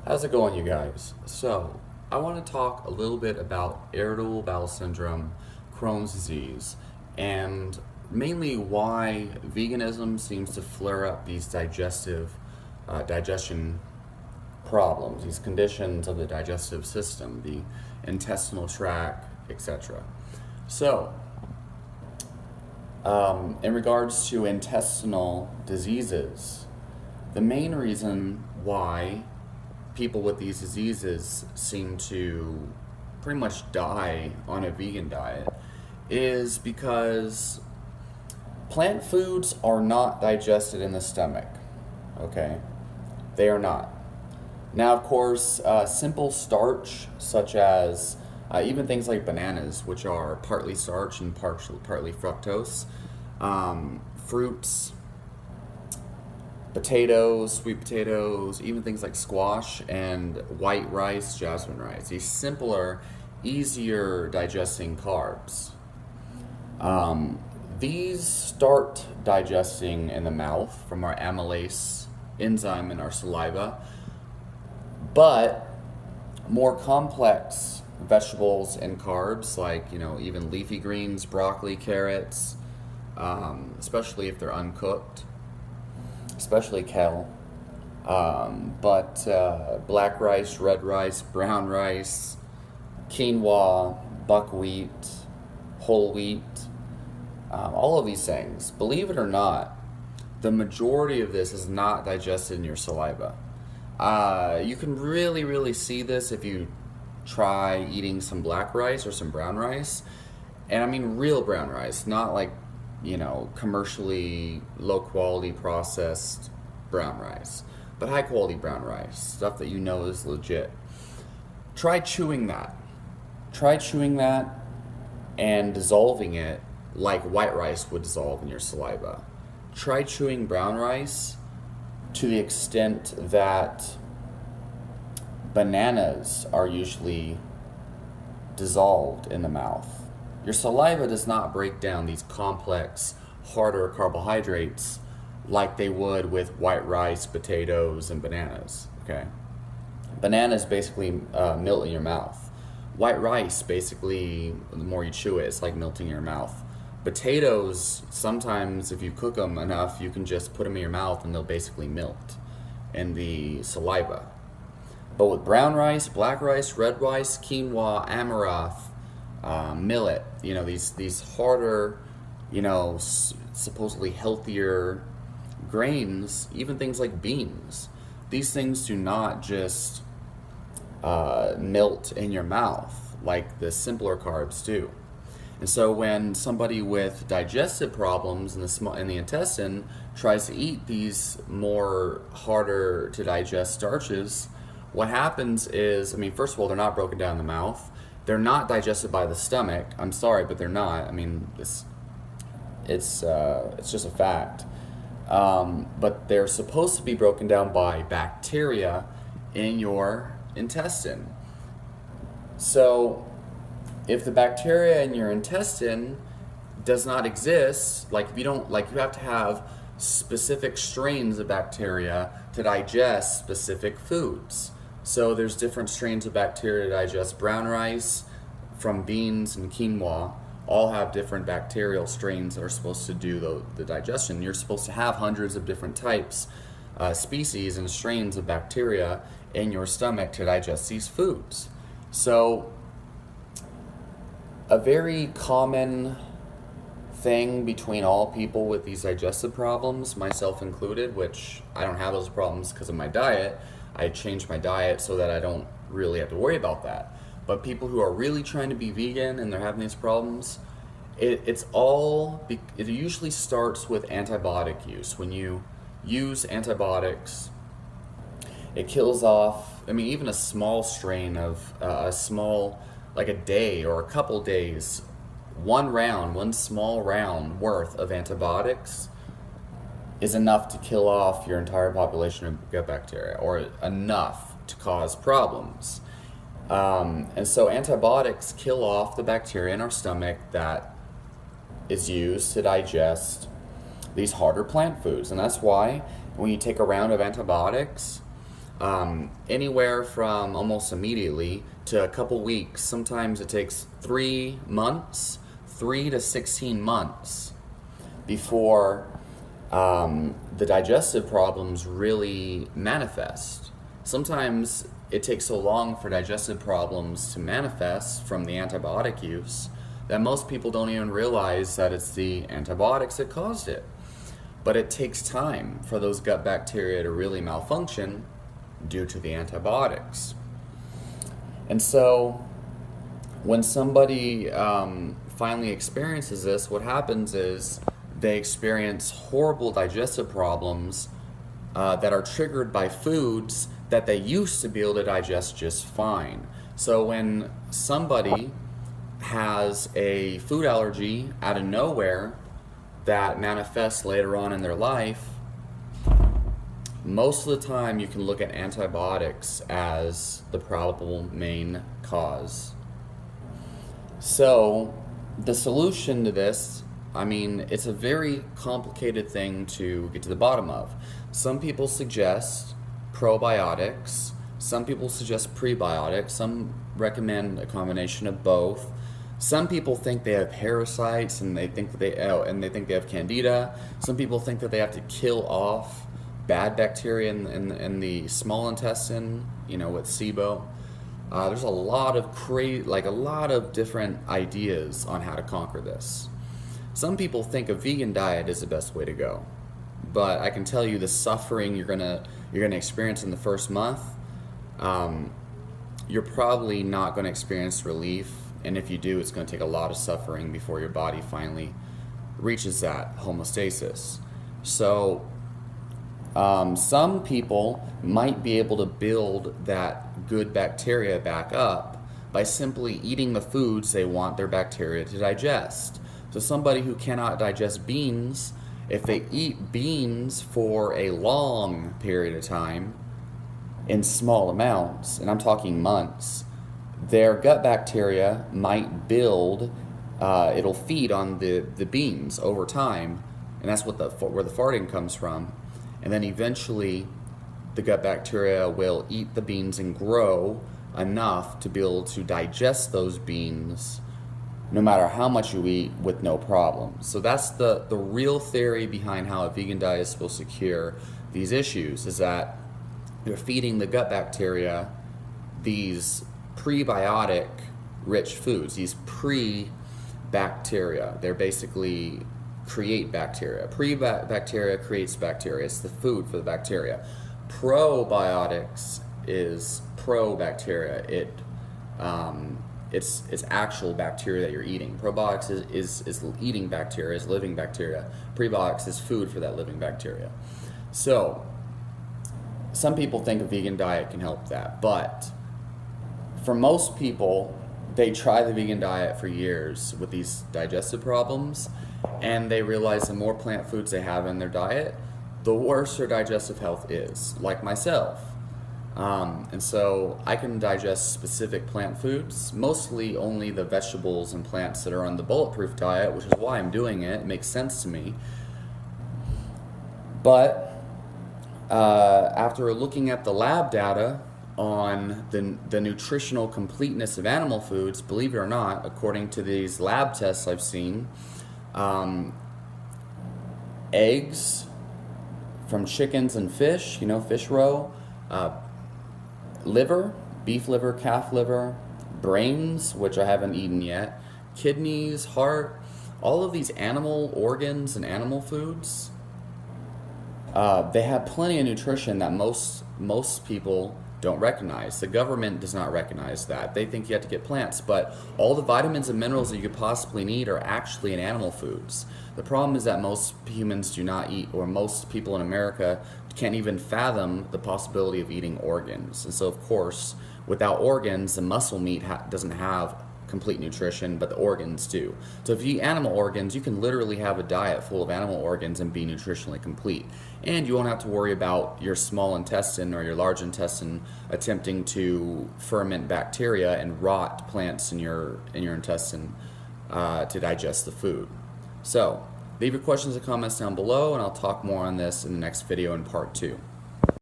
How's it going, you guys? So, I want to talk a little bit about irritable bowel syndrome, Crohn's disease, and mainly why veganism seems to flare up these digestion problems, these conditions of the digestive system, the intestinal tract, etc. So, in regards to intestinal diseases, the main reason why people with these diseases seem to pretty much die on a vegan diet is because plant foods are not digested in the stomach. Okay? They are not. Now, of course, simple starch, such as even things like bananas, which are partly starch and partly fructose, fruits, potatoes, sweet potatoes, even things like squash and white rice, jasmine rice. These simpler, easier digesting carbs. These start digesting in the mouth from our amylase enzyme in our saliva, but more complex vegetables and carbs, like even leafy greens, broccoli, carrots, especially if they're uncooked, especially kale, but black rice, red rice, brown rice, quinoa, buckwheat, whole wheat, all of these things, believe it or not, the majority of this is not digested in your saliva. You can really see this if you try eating some black rice or some brown rice. And I mean real brown rice, not like, commercially low quality processed brown rice, but high quality brown rice, stuff that is legit. Try chewing that. Try chewing that and dissolving it like white rice would dissolve in your saliva. Try chewing brown rice to the extent that bananas are usually dissolved in the mouth. Your saliva does not break down these complex, harder carbohydrates like they would with white rice, potatoes, and bananas. Okay, bananas basically melt in your mouth. White rice, basically, the more you chew it, it's like melting in your mouth. Potatoes, sometimes if you cook them enough, you can just put them in your mouth and they'll basically melt in the saliva. But with brown rice, black rice, red rice, quinoa, amaranth, millet, these harder, supposedly healthier grains, even things like beans, these things do not just melt in your mouth like the simpler carbs do. And so when somebody with digestive problems in the intestine tries to eat these more harder to digest starches, what happens is, first of all, they're not broken down in the mouth. They're not digested by the stomach. I'm sorry, but they're not. It's just a fact. But they're supposed to be broken down by bacteria in your intestine. So if the bacteria in your intestine does not exist, like if you don't, like you have to have specific strains of bacteria to digest specific foods. So there's different strains of bacteria to digest brown rice from beans and quinoa. All have different bacterial strains that are supposed to do the digestion. You're supposed to have hundreds of different types, species and strains of bacteria in your stomach to digest these foods. So a very common thing between all people with these digestive problems, myself included, which I don't have those problems because of my diet. I changed my diet so that I don't really have to worry about that. But people who are really trying to be vegan and they're having these problems, it usually starts with antibiotic use. When you use antibiotics, it kills off, even a small strain of like a day or a couple days, one small round worth of antibiotics is enough to kill off your entire population of gut bacteria, or enough to cause problems. And so antibiotics kill off the bacteria in our stomach that is used to digest these harder plant foods. And that's why when you take a round of antibiotics, Anywhere from almost immediately to a couple weeks. Sometimes it takes 3 months, 3 to 16 months before the digestive problems really manifest. Sometimes it takes so long for digestive problems to manifest from the antibiotic use that most people don't even realize that it's the antibiotics that caused it. But it takes time for those gut bacteria to really malfunction due to the antibiotics. And so when somebody finally experiences this, what happens is they experience horrible digestive problems that are triggered by foods that they used to be able to digest just fine. So when somebody has a food allergy out of nowhere that manifests later on in their life, most of the time you can look at antibiotics as the probable main cause. So the solution to this, I mean, it's a very complicated thing to get to the bottom of. Some people suggest probiotics, some people suggest prebiotics, some recommend a combination of both. Some people think they have parasites and they think that they have candida. Some people think that they have to kill off bad bacteria in the small intestine, with SIBO. There's a lot of different ideas on how to conquer this. Some people think a vegan diet is the best way to go, but I can tell you the suffering you're gonna experience in the first month, you're probably not going to experience relief, and if you do, it's going to take a lot of suffering before your body finally reaches that homeostasis. So some people might be able to build that good bacteria back up by simply eating the foods they want their bacteria to digest. So somebody who cannot digest beans, if they eat beans for a long period of time in small amounts, and I'm talking months, their gut bacteria might build, it'll feed on the beans over time, and that's where the farting comes from. And then eventually the gut bacteria will eat the beans and grow enough to be able to digest those beans no matter how much you eat with no problem. So that's the real theory behind how a vegan diet is supposed to cure these issues, is that you're feeding the gut bacteria these prebiotic rich foods, these pre-bacteria. They're basically create bacteria. Pre-bacteria creates bacteria. It's the food for the bacteria. Probiotics is pro-bacteria. It's actual bacteria that you're eating. Probiotics is eating bacteria, is living bacteria. Prebiotics is food for that living bacteria. So some people think a vegan diet can help that, but for most people, they try the vegan diet for years with these digestive problems, and they realize the more plant foods they have in their diet, the worse their digestive health is, like myself. And so I can digest specific plant foods, mostly only the vegetables and plants that are on the bulletproof diet, which is why I'm doing it. It makes sense to me. But after looking at the lab data on the nutritional completeness of animal foods, believe it or not, according to these lab tests I've seen, eggs from chickens and fish, fish roe, liver, beef liver, calf liver, brains, which I haven't eaten yet, kidneys, heart, all of these animal organs and animal foods, they have plenty of nutrition that most people don't recognize. The government does not recognize that. They think you have to get plants, but all the vitamins and minerals that you could possibly need are actually in animal foods. The problem is that most humans do not eat, or most people in America can't even fathom the possibility of eating organs. And so, of course, without organs, the muscle meat doesn't have complete nutrition, but the organs do. So if you eat animal organs, you can literally have a diet full of animal organs and be nutritionally complete. And you won't have to worry about your small intestine or your large intestine attempting to ferment bacteria and rot plants in your intestine to digest the food. So leave your questions and comments down below, and I'll talk more on this in the next video in part 2.